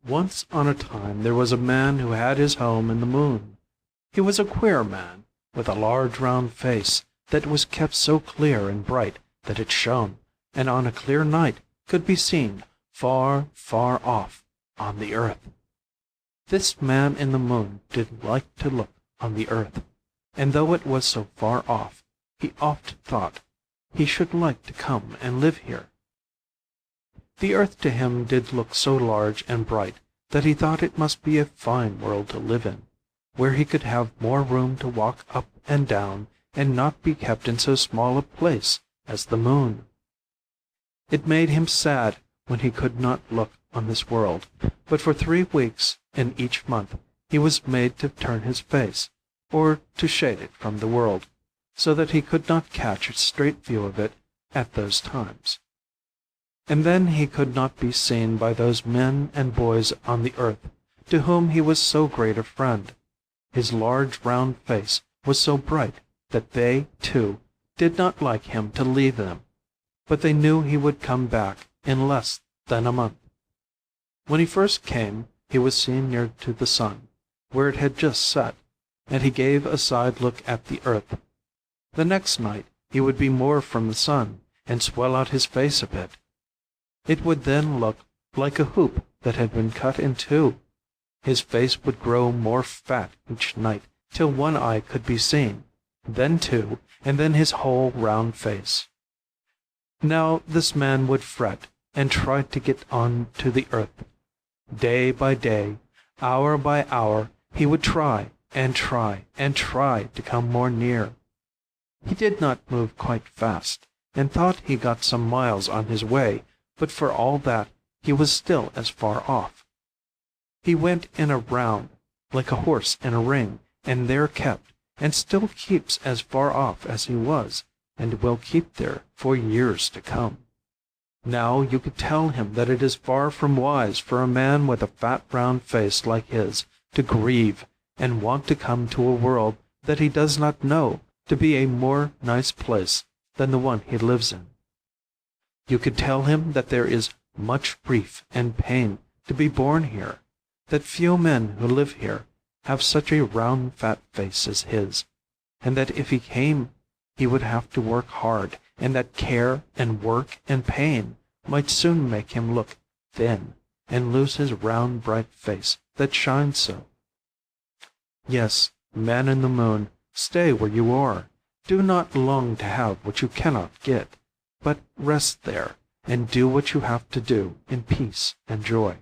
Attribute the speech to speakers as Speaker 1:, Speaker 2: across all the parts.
Speaker 1: Once on a time there was a man who had his home in the moon. He was a queer man, with a large round face that was kept so clear and bright that it shone, and on a clear night could be seen far, far off on the earth. This man in the moon did like to look on the earth, and though it was so far off, he oft thought he should like to come and live here. The earth to him did look so large and bright that he thought it must be a fine world to live in, where he could have more room to walk up and down and not be kept in so small a place as the moon. It made him sad when he could not look on this world, but for 3 weeks in each month he was made to turn his face, or to shade it from the world, so that he could not catch a straight view of it at those times. And then he could not be seen by those men and boys on the earth, to whom he was so great a friend. His large round face was so bright that they, too, did not like him to leave them, but they knew he would come back in less than a month. When he first came, he was seen near to the sun, where it had just set, and he gave a side look at the earth. The next night he would be more from the sun, and swell out his face a bit. It would then look like a hoop that had been cut in two. His face would grow more fat each night, till one eye could be seen, then two, and then his whole round face. Now this man would fret, and try to get on to the earth. Day by day, hour by hour, he would try, and try, and try to come more near. He did not move quite fast, and thought he got some miles on his way, but for all that he was still as far off. He went in a round, like a horse in a ring, and there kept, and still keeps as far off as he was, and will keep there for years to come. Now you could tell him that it is far from wise for a man with a fat round face like his to grieve and want to come to a world that he does not know to be a more nice place than the one he lives in. You could tell him that there is much grief and pain to be born here, that few men who live here have such a round fat face as his, and that if he came he would have to work hard, and that care and work and pain might soon make him look thin and lose his round bright face that shines so. Yes, man in the moon, stay where you are. Do not long to have what you cannot get, but rest there, and do what you have to do in peace and joy.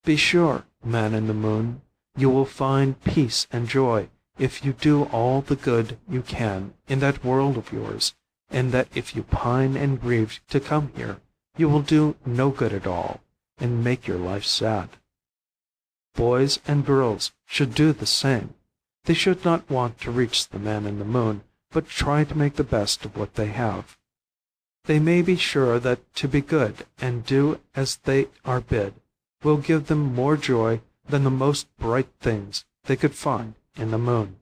Speaker 1: Be sure, man in the moon, you will find peace and joy if you do all the good you can in that world of yours, and that if you pine and grieve to come here, you will do no good at all, and make your life sad. Boys and girls should do the same. They should not want to reach the man in the moon, but try to make the best of what they have. They may be sure that to be good and do as they are bid will give them more joy than the most bright things they could find in the moon.